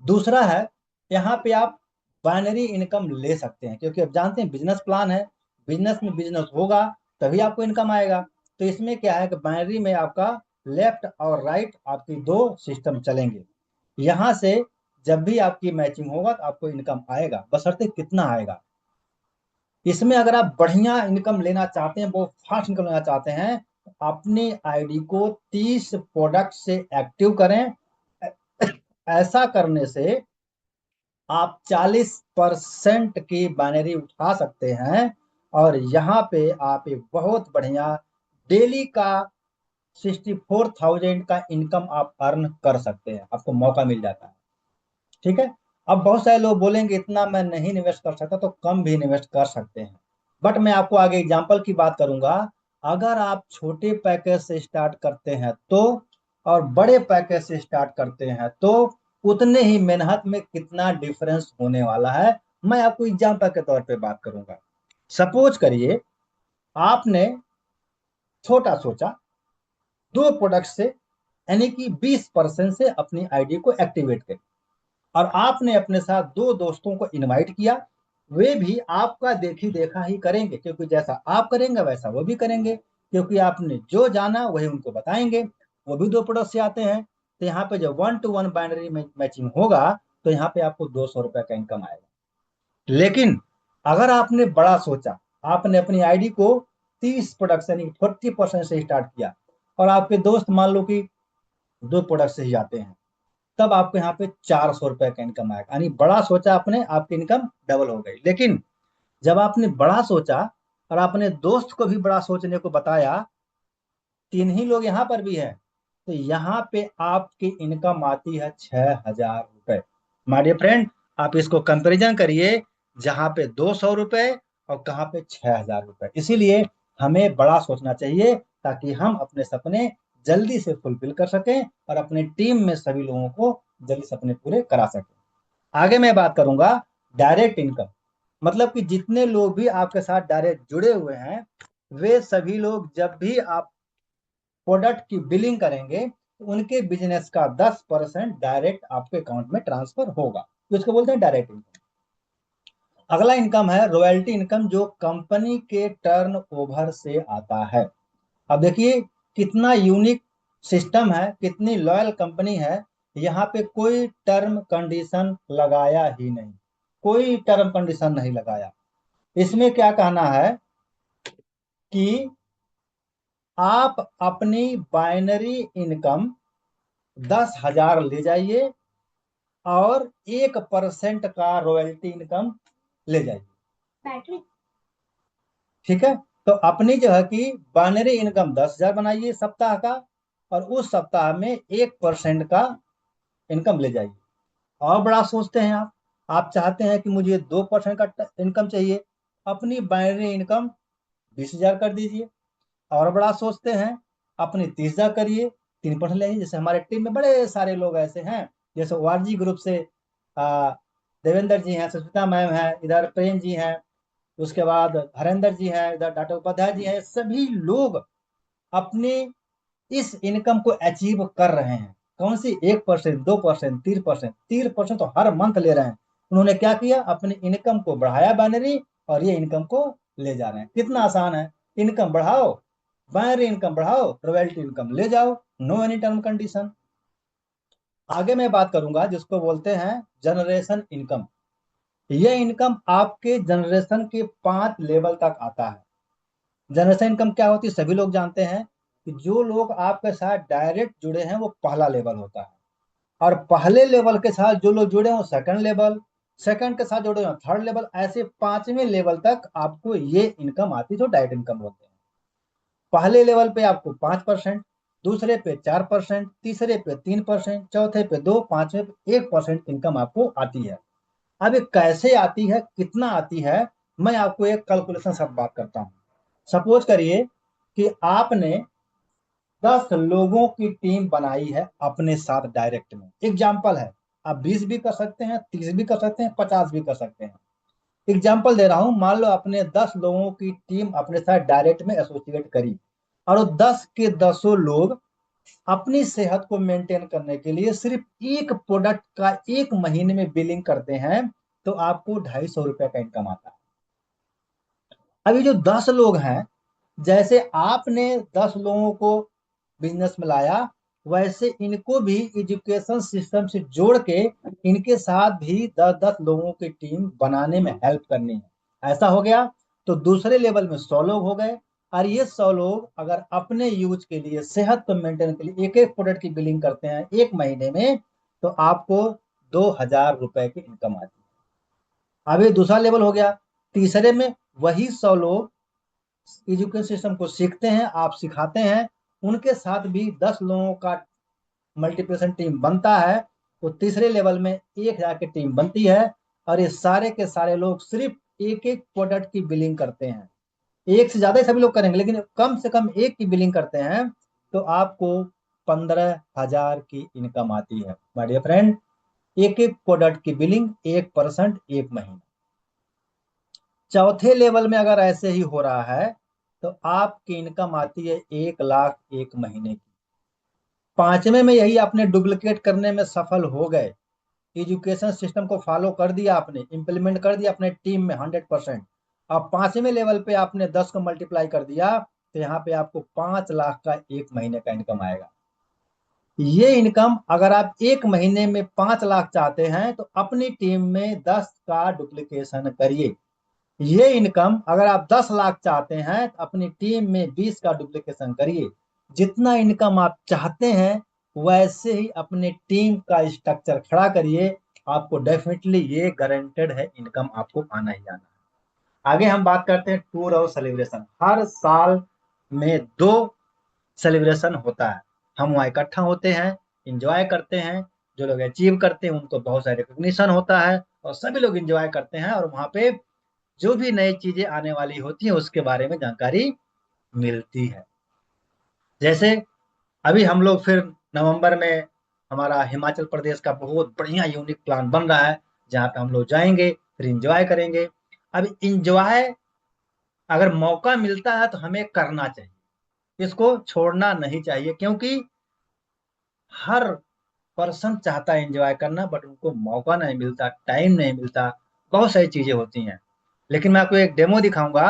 दूसरा है, यहाँ पे आप बाइनरी इनकम ले सकते हैं, क्योंकि आप जानते हैं बिजनेस प्लान है, बिजनेस में बिजनेस होगा तभी आपको इनकम आएगा। तो इसमें क्या है कि बाइनरी में आपका लेफ्ट और राइट आपकी दो सिस्टम चलेंगे, यहाँ से जब भी आपकी मैचिंग होगा तो आपको इनकम आएगा, बशर्ते कितना आएगा। इसमें अगर आप बढ़िया इनकम लेना चाहते हैं, बहुत फास्ट इनकम लेना चाहते हैं, तो अपनी आईडी को 30 प्रोडक्ट से एक्टिव करें। ऐसा करने से आप 40% की बाइनरी उठा सकते हैं, और यहाँ पे आप एक बहुत बढ़िया डेली का 64,000 का इनकम आप अर्न कर सकते हैं, आपको मौका मिल जाता है। ठीक है। अब बहुत सारे लोग बोलेंगे इतना मैं नहीं इन्वेस्ट कर सकता, तो कम भी इन्वेस्ट कर सकते हैं, बट मैं आपको आगे एग्जांपल की बात करूंगा। अगर आप छोटे पैकेज से स्टार्ट करते हैं तो, और बड़े पैकेज से स्टार्ट करते हैं तो, उतने ही मेहनत में कितना डिफरेंस होने वाला है, मैं आपको एग्जांपल के तौर पे बात करूंगा। सपोज करिए आपने छोटा सोचा, 2 प्रोडक्ट से यानी कि 20% से अपनी आईडी को एक्टिवेट करें, और आपने अपने साथ 2 दोस्तों को इनवाइट किया, वे भी आपका देखी देखा ही करेंगे, क्योंकि जैसा आप करेंगे वैसा वो भी करेंगे, क्योंकि आपने जो जाना वही उनको बताएंगे। वो भी 2 प्रोडक्ट से आते हैं, तो यहाँ पे जब 1-to-1 बाइनरी मैचिंग होगा तो यहाँ पे आपको 200 रुपए का इनकम आएगा। लेकिन अगर आपने बड़ा सोचा, आपने अपनी आईडी को 30 प्रोडक्ट यानी 40% से स्टार्ट किया, और आपके दोस्त मान लो कि 2 प्रोडक्ट से ही आते हैं, तब आपको यहाँ पे 400 रुपए का इनकम आएगा, यानी बड़ा सोचा आपने, आपकी इनकम डबल हो गई। लेकिन जब आपने बड़ा सोचा और आपने दोस्त को भी बड़ा सोचने को बताया, 3 ही लोग यहाँ पर भी है, तो यहाँ पे आपकी इनकम आती है 6,000 रुपए। माय डियर फ्रेंड, आप इसको कंपेरिजन करिए, जहाँ पे 200 रुपए और कहाँ पे 6,000 रुपए। इसीलिए हमें बड़ा सोचना चाहिए, ताकि हम अपने सपने जल्दी से फुलफिल कर सकें और अपने टीम में सभी लोगों को जल्दी सपने पूरे करा सकें। आगे मैं बात करूंगा डायरेक्ट इनकम, मतलब कि जितने लोग भी आपके साथ डायरेक्ट जुड़े हुए हैं, वे सभी लोग जब भी आप प्रोडक्ट की बिलिंग करेंगे तो उनके बिजनेस का 10% डायरेक्ट आपके अकाउंट में ट्रांसफर होगा, तो इसको बोलते हैं डायरेक्ट इनकम। अगला इनकम है रॉयल्टी इनकम, जो कंपनी के टर्न ओवर से आता है। अब देखिए कितना यूनिक सिस्टम है, कितनी लॉयल कंपनी है, यहाँ पे कोई टर्म कंडीशन लगाया ही नहीं, कोई टर्म कंडीशन नहीं लगाया। इसमें क्या कहना है कि आप अपनी बाइनरी इनकम 10,000 ले जाइए और 1% का रॉयल्टी इनकम ले जाइए। ठीक है। तो अपनी जो है कि बाइनरी इनकम 10,000 बनाइए सप्ताह का, और उस सप्ताह में 1% का इनकम ले जाइए। और बड़ा सोचते हैं आप चाहते हैं कि मुझे 2% का इनकम चाहिए, अपनी बाइनरी इनकम 20,000 कर दीजिए। और बड़ा सोचते हैं, अपनी 30,000 करिए, 3% ले, जैसे हमारे टीम में बड़े सारे लोग ऐसे हैं, जैसे वारजी ग्रुप से आ, देवेंद्र जी हैं, सुष्मिता मैम है, इधर प्रेम जी हैं, उसके बाद हरेंद्र जी हैं, इधर डॉक्टर उपाध्याय जी हैं, सभी लोग अपने इस इनकम को अचीव कर रहे हैं। कौन सी 1%, 2%, 3%, 3% तो हर मंथ ले रहे हैं। उन्होंने क्या किया, अपनी इनकम को बढ़ाया बाइनरी, और ये इनकम को ले जा रहे हैं। कितना आसान है, इनकम बढ़ाओ, बाइनरी इनकम बढ़ाओ, रॉयल्टी इनकम ले जाओ, नो एनी टर्म कंडीशन। आगे मैं बात करूंगा जिसको बोलते हैं जनरेशन इनकम। यह इनकम आपके जनरेशन के 5 लेवल तक आता है। जनरेशन इनकम क्या होती है सभी लोग जानते हैं कि जो लोग आपके साथ डायरेक्ट जुड़े हैं वो पहला लेवल होता है, और पहले लेवल के साथ जो लोग जुड़े हैं सेकंड लेवल, सेकंड के साथ जुड़े हैं थर्ड लेवल, ऐसे 5वें लेवल तक आपको ये इनकम आती है जो डायरेक्ट इनकम बोलते हैं। पहले लेवल पे आपको 5%, दूसरे पे 4%, तीसरे पे 3%, चौथे पे 2, पांचवे पे 1% इनकम आपको आती है। अब ये कैसे आती है, कितना आती है, मैं आपको एक कैलकुलेशन सब बात करता हूँ। सपोज करिए कि आपने 10 लोगों की टीम बनाई है अपने साथ डायरेक्ट में। एग्जाम्पल है, आप 20 भी कर सकते हैं, 30 भी कर सकते हैं, 50 भी कर सकते हैं। एग्जाम्पल दे रहा हूं, मान लो आपने 10 लोगों की टीम अपने साथ डायरेक्ट में एसोसिएट करी, और वो 10 के 10 लोग अपनी सेहत को मेंटेन करने के लिए सिर्फ एक प्रोडक्ट का 1 महीने में बिलिंग करते हैं, तो आपको 250 रुपए का इनकम आता है। अभी जो 10 लोग हैं, जैसे आपने 10 लोगों को बिजनेस में लाया, वैसे इनको भी एजुकेशन सिस्टम से जोड़ के इनके साथ भी 10-10 लोगों की टीम बनाने में हेल्प करनी है। ऐसा हो गया तो दूसरे लेवल में 100 लोग हो गए, और ये 100 लोग अगर अपने यूज के लिए, सेहत को मेंटेन के लिए एक एक प्रोडक्ट की बिलिंग करते हैं 1 महीने में, तो आपको 2000 रुपए की इनकम आती है। अब ये दूसरा लेवल हो गया। तीसरे में वही 100 लोग एजुकेशन सिस्टम को सीखते हैं, आप सिखाते हैं, उनके साथ भी 10 लोगों का मल्टीप्लिकेशन टीम बनता है, तो तीसरे लेवल में 1000 की टीम बनती है, और ये सारे के सारे लोग सिर्फ एक एक प्रोडक्ट की बिलिंग करते हैं। एक से ज्यादा ही सभी लोग करेंगे, लेकिन कम से कम एक की बिलिंग करते हैं, तो आपको 15,000 की इनकम आती है। माय डियर फ्रेंड, एक एक प्रोडक्ट की बिलिंग 1% 1 महीना। चौथे लेवल में अगर ऐसे ही हो रहा है तो आपकी इनकम आती है 1 लाख 1 महीने की। पांचवें में यही आपने डुप्लीकेट करने में सफल हो गए, एजुकेशन सिस्टम को फॉलो कर दिया, आपने इम्प्लीमेंट कर दिया अपने टीम में 100%। अब 5वें लेवल पे आपने 10 को मल्टीप्लाई कर दिया, तो यहाँ पे आपको 5 लाख का 1 महीने का इनकम आएगा। ये इनकम अगर आप 1 महीने में 5 लाख चाहते हैं तो अपनी टीम में 10 का डुप्लीकेशन करिए। ये इनकम अगर आप 10 लाख चाहते हैं तो अपनी टीम में 20 का डुप्लीकेशन करिए। जितना इनकम आप चाहते हैं वैसे ही अपने टीम का स्ट्रक्चर खड़ा करिए, आपको डेफिनेटली ये गारंटेड है इनकम आपको आना ही आना है। आगे हम बात करते हैं टूर और सेलिब्रेशन। हर साल में 2 सेलिब्रेशन होता है। हम वहाँ इकट्ठा होते हैं, इंजॉय करते हैं, जो लोग अचीव करते हैं उनको बहुत सारे रिकॉग्निशन होता है, और सभी लोग इंजॉय करते हैं, और वहाँ पे जो भी नई चीजें आने वाली होती हैं उसके बारे में जानकारी मिलती है। जैसे अभी हम लोग फिर नवंबर में हमारा हिमाचल प्रदेश का बहुत बढ़िया यूनिक प्लान बन रहा है, जहाँ पे हम लोग जाएंगे, फिर इंजॉय करेंगे। अब इंजॉय अगर मौका मिलता है तो हमें करना चाहिए, इसको छोड़ना नहीं चाहिए, क्योंकि हर पर्सन चाहता है एंजॉय करना, बट उनको मौका नहीं मिलता, टाइम नहीं मिलता, बहुत सारी चीजें होती हैं। लेकिन मैं आपको एक डेमो दिखाऊंगा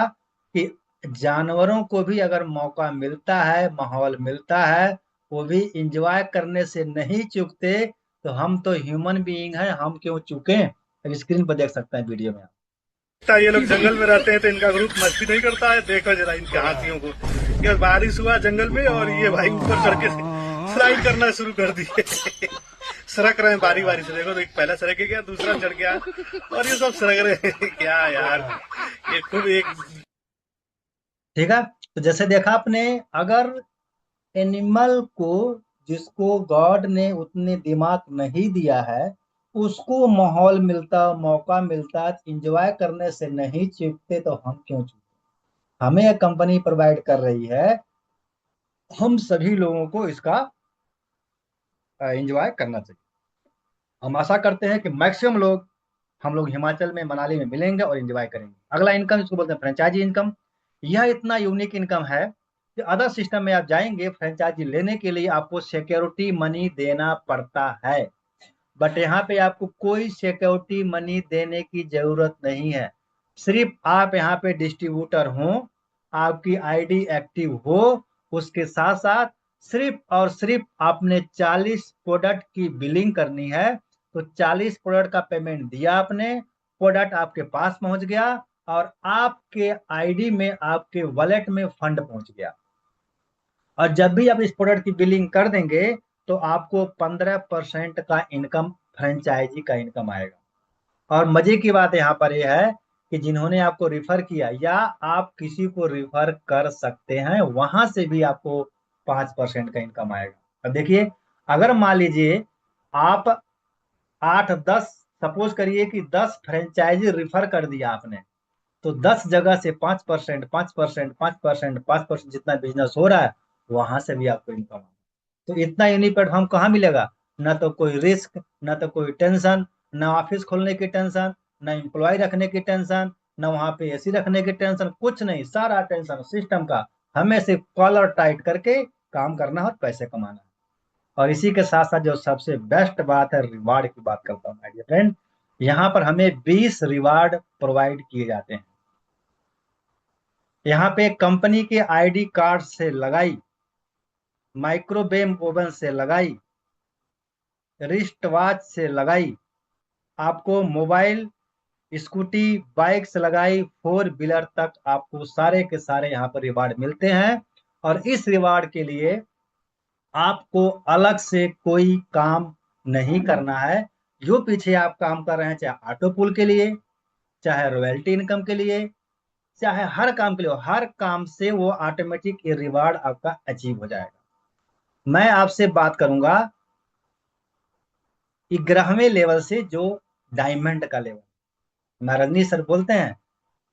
कि जानवरों को भी अगर मौका मिलता है, माहौल मिलता है, वो भी एंजॉय करने से नहीं चूकते, तो हम तो ह्यूमन बीइंग हैं, हम क्यों चूकें। अब स्क्रीन पर देख सकते हैं वीडियो में। ये लोग जंगल में रहते हैं तो इनका ग्रुप मस्ती नहीं करता है। देखो जरा इनके हाथियों को, यार बारिश हुआ जंगल में और ये भाई ऊपर चढ़ के फ्लाई करना शुरू कर दिए। सरक रहे हैं बारी बारी से। देखो तो एक पहला सरक गया, दूसरा चढ़ गया, और ये सब सरक रहे हैं। क्या यार, ये खूब एक ठीक है, तो जैसे देखा आपने, अगर एनिमल को, जिसको गॉड ने उतने दिमाग नहीं दिया है, उसको माहौल मिलता, मौका मिलता, एंजॉय करने से नहीं चूकते, तो हम क्यों चूकते। हमें एक कंपनी प्रोवाइड कर रही है, हम सभी लोगों को इसका एंजॉय करना चाहिए। हम आशा करते हैं कि मैक्सिमम लोग, हम लोग हिमाचल में, मनाली में मिलेंगे और एंजॉय करेंगे। अगला इनकम इसको बोलते हैं फ्रेंचाइजी इनकम। यह इतना यूनिक इनकम है कि अदर सिस्टम में आप जाएंगे फ्रेंचाइजी लेने के लिए आपको सिक्योरिटी मनी देना पड़ता है, बट यहाँ पे आपको कोई सिक्योरिटी मनी देने की जरूरत नहीं है। सिर्फ आप यहाँ पे डिस्ट्रीब्यूटर हो, आपकी आईडी एक्टिव हो, उसके साथ साथ सिर्फ और सिर्फ आपने 40 प्रोडक्ट की बिलिंग करनी है। तो 40 प्रोडक्ट का पेमेंट दिया आपने, प्रोडक्ट आपके पास पहुंच गया और आपके आईडी में, आपके वॉलेट में फंड पहुंच गया। और जब भी आप इस प्रोडक्ट की बिलिंग कर देंगे तो आपको 15% का इनकम, फ्रेंचाइजी का इनकम आएगा। और मजे की बात यहाँ पर यह है कि जिन्होंने आपको रिफर किया या आप किसी को रिफर कर सकते हैं, वहां से भी आपको 5% का इनकम आएगा। अब देखिए, अगर मान लीजिए आप 8-10, सपोज करिए कि 10 फ्रेंचाइजी रिफर कर दिया आपने, तो 10 जगह से 5%, 5%, 5%, 5% जितना बिजनेस हो रहा है, वहां से भी आपको इनकम। तो इतना यूनिक प्लेटफॉर्म कहाँ मिलेगा? ना तो कोई रिस्क, ना तो कोई टेंशन, ना ऑफिस खोलने की टेंशन, ना एम्प्लॉय रखने की टेंशन, ना वहां पे एसी रखने की टेंशन, कुछ नहीं। सारा टेंशन सिस्टम का, हमें सिर्फ कॉलर टाइट करके काम करना है और पैसे कमाना है। और इसी के साथ साथ जो सबसे बेस्ट बात है, रिवार्ड की बात करता हूँ माय डियर फ्रेंड। यहाँ पर हमें 20 रिवार्ड प्रोवाइड किए जाते हैं। यहाँ पे कंपनी के आईडी कार्ड से लगाई, माइक्रोवेव ओवन से लगाई, रिस्ट वॉच से लगाई, आपको मोबाइल, स्कूटी, बाइक से लगाई, 4 व्हीलर तक आपको सारे के सारे यहाँ पर रिवार्ड मिलते हैं। और इस रिवार्ड के लिए आपको अलग से कोई काम नहीं करना है। जो पीछे आप काम कर रहे हैं, चाहे ऑटो पुल के लिए, चाहे रॉयल्टी इनकम के लिए, चाहे हर काम के लिए, हर काम से वो ऑटोमेटिक ये रिवार्ड आपका अचीव हो जाएगा। मैं आपसे बात करूंगा 11वें लेवल से, जो डायमंड का लेवल। मैं रजनीश सर बोलते हैं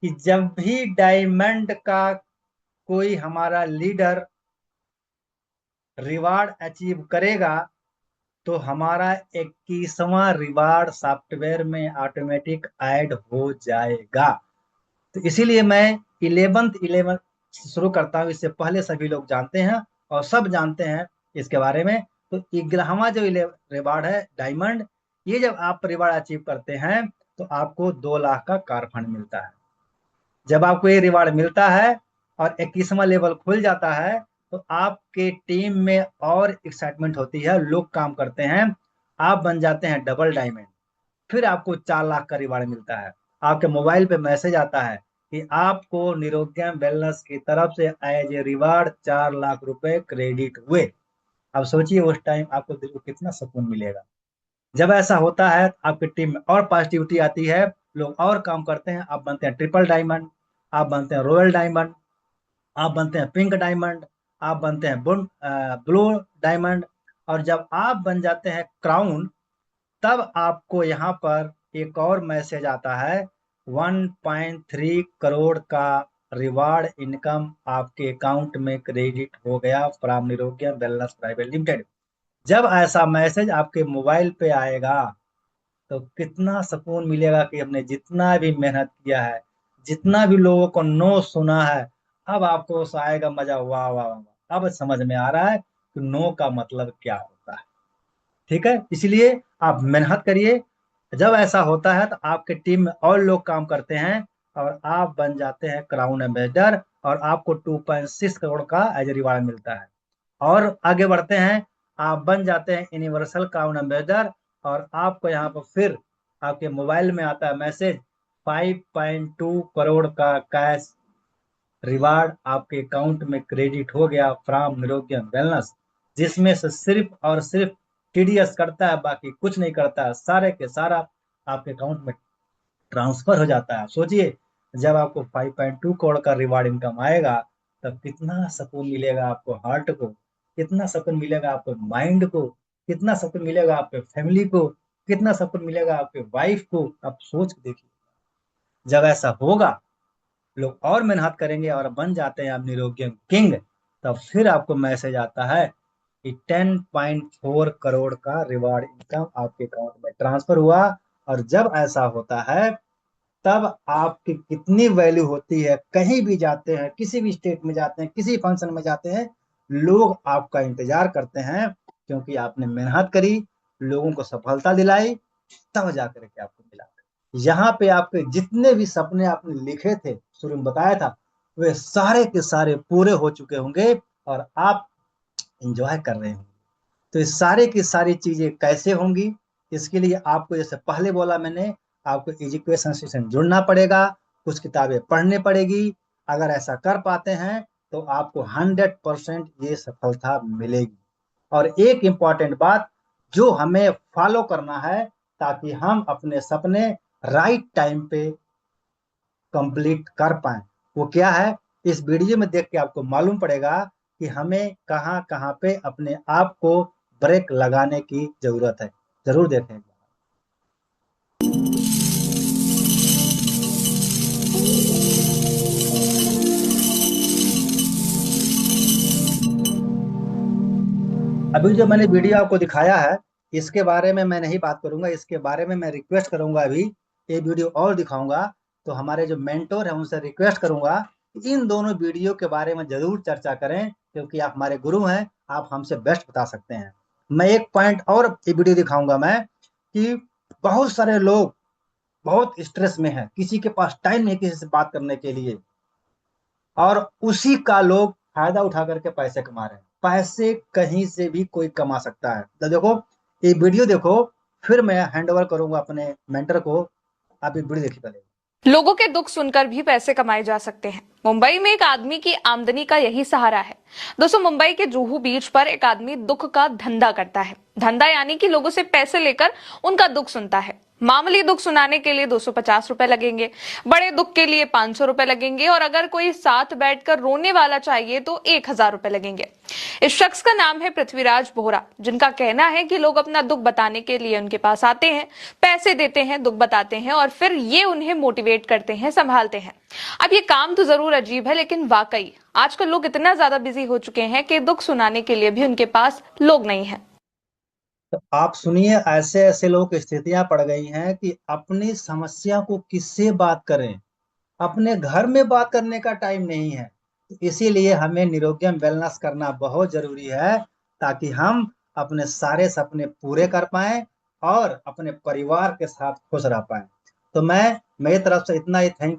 कि जब भी डायमंड का कोई हमारा लीडर रिवार्ड अचीव करेगा तो हमारा 21वां रिवार्ड सॉफ्टवेयर में ऑटोमेटिक ऐड हो जाएगा। तो इसीलिए मैं 11th शुरू करता हूँ। इससे पहले सभी लोग जानते हैं और सब जानते हैं इसके बारे में। तो 11वां जो रिवार्ड है डायमंड, ये जब आप रिवार्ड अचीव करते हैं तो आपको 2 लाख का कार फंड मिलता है। जब आपको ये रिवार्ड मिलता है और 21वां लेवल खुल जाता है तो आपके टीम में और एक्साइटमेंट होती है, लोग काम करते हैं, आप बन जाते हैं डबल डायमंड। फिर आपको 4 लाख का रिवार्ड मिलता है। आपके मोबाइल पे मैसेज आता है कि आपको निरोग्यम वेलनेस की तरफ से एज ए रिवार्ड 4 लाख रुपए क्रेडिट हुए। अब सोचिए उस टाइम आपको दिल को कितना सुकून मिलेगा। जब ऐसा होता है आपकी टीम में और पॉजिटिविटी आती है, लोग और काम करते हैं, आप बनते हैं ट्रिपल डायमंड, आप बनते हैं रॉयल डायमंड, आप बनते हैं पिंक डायमंड, आप बनते हैं ब्लू डायमंड। और जब आप बन जाते हैं क्राउन, तब आपको यहाँ पर एक और मैसेज आता है, 1.3 करोड़ का रिवार्ड इनकम आपके अकाउंट में क्रेडिट हो गया फ्रॉम निरोग्यम वेलनेस प्राइवेट लिमिटेड। जब ऐसा मैसेज आपके मोबाइल पे आएगा तो कितना सुकून मिलेगा कि हमने जितना भी मेहनत किया है, जितना भी लोगों को नो सुना है, अब आपको आएगा मजा। वाह वाह वाह, अब समझ में आ रहा है कि नो का मतलब क्या होता है। ठीक है, इसलिए आप मेहनत करिए। जब ऐसा होता है तो आपके टीम में और लोग काम करते हैं और आप बन जाते हैं क्राउन एम्बेसडर और आपको 2.6 करोड़ का एज रिवार्ड मिलता है। और आगे बढ़ते हैं, आप बन जाते हैं यूनिवर्सल क्राउन एम्बेसडर और आपको यहाँ पर फिर आपके मोबाइल में आता है मैसेज, 5.2 करोड़ का कैश रिवार्ड आपके अकाउंट में क्रेडिट हो गया फ्रॉम निरोग्यम वेलनेस, जिसमें से सिर्फ और सिर्फ टीडीएस करता है, बाकी कुछ नहीं करता है, सारे के सारा आपके अकाउंट में ट्रांसफर हो जाता है। सोचिए जब आपको 5.2 करोड़ का रिवार्ड इनकम आएगा तब कितना सुकून मिलेगा आपको हार्ट को, कितना सुकून मिलेगा आपको माइंड को, कितना सुकून मिलेगा आपके फैमिली को, कितना सुकून मिलेगा आपके वाइफ को। आप सोच के देखिए, जब ऐसा होगा लोग और मेहनत करेंगे और बन जाते हैं आप निरोग्यम किंग, तब फिर आपको मैसेज आता है कि 10.4 करोड़ का रिवार्ड इनकम आपके अकाउंट में ट्रांसफर हुआ। और जब ऐसा होता है तब आपकी कितनी वैल्यू होती है। कहीं भी जाते हैं, किसी भी स्टेट में जाते हैं, किसी फंक्शन में जाते हैं, लोग आपका इंतजार करते हैं क्योंकि आपने मेहनत करी, लोगों को सफलता दिलाई, तब जाकर के आपको मिला। यहाँ पे आपके जितने भी सपने आपने लिखे थे, शुरू में बताया था, वे सारे के सारे पूरे हो चुके होंगे और आप एंजॉय कर रहे होंगे। तो इस सारे की सारी चीजें कैसे होंगी, इसके लिए आपको जैसे पहले बोला मैंने, आपको एजुकेशन से जुड़ना पड़ेगा, कुछ किताबें पढ़नी पड़ेगी। अगर ऐसा कर पाते हैं तो आपको 100% ये सफलता मिलेगी। और एक इम्पॉर्टेंट बात जो हमें फॉलो करना है ताकि हम अपने सपने राइट टाइम पे कंप्लीट कर पाए, वो क्या है, इस वीडियो में देख के आपको मालूम पड़ेगा कि हमें कहाँ कहाँ पे अपने आप को ब्रेक लगाने की जरूरत है। जरूर देखें। अभी जो मैंने वीडियो आपको दिखाया है, इसके बारे में मैं नहीं बात करूंगा, इसके बारे में मैं रिक्वेस्ट करूंगा, अभी ये वीडियो और दिखाऊंगा तो हमारे जो मेंटोर है उनसे रिक्वेस्ट करूंगा कि इन दोनों वीडियो के बारे में जरूर चर्चा करें, क्योंकि आप हमारे गुरु हैं, आप हमसे बेस्ट बता सकते हैं। मैं एक पॉइंट और ये वीडियो दिखाऊंगा मैं कि बहुत सारे लोग बहुत स्ट्रेस में है, किसी के पास टाइम नहीं किसी से बात करने के लिए, और उसी का लोग फायदा उठा करके पैसे कमा रहे हैं। पैसे कहीं से भी कोई कमा सकता है। तो देखो ये वीडियो देखो, फिर मैं हैंड ओवर करूंगा अपने मेंटर को। आप ये वीडियो देखिए पहले। लोगों के दुख सुनकर भी पैसे कमाए जा सकते हैं। मुंबई में एक आदमी की आमदनी का यही सहारा है। दोस्तों, मुंबई के जुहू बीच पर एक आदमी दुख का धंधा करता है। धंधा यानी कि लोगों से पैसे लेकर उनका दुख सुनता है। मामूली दुख सुनाने के लिए 250 रुपए लगेंगे, बड़े दुख के लिए 500 रुपए लगेंगे और अगर कोई साथ बैठकर रोने वाला चाहिए तो 1000 रुपए लगेंगे। इस शख्स का नाम है पृथ्वीराज बोहरा, जिनका कहना है कि लोग अपना दुख बताने के लिए उनके पास आते हैं, पैसे देते हैं, दुख बताते हैं और फिर ये उन्हें मोटिवेट करते हैं, संभालते हैं। अब ये काम तो जरूर अजीब है, लेकिन वाकई आजकल लोग इतना ज्यादा बिजी हो चुके हैं कि दुख सुनाने के लिए भी उनके पास लोग नहीं है। तो आप सुनिए, ऐसे ऐसे लोग की स्थितियां पड़ गई हैं कि अपनी समस्या को किससे बात करें, अपने घर में बात करने का टाइम नहीं है। तो इसीलिए हमें निरोग्यम वेलनेस करना बहुत जरूरी है, ताकि हम अपने सारे सपने पूरे कर पाएं और अपने परिवार के साथ खुश रह पाएं। तो मैं मेरी तरफ से इतना ही, थैंक यू।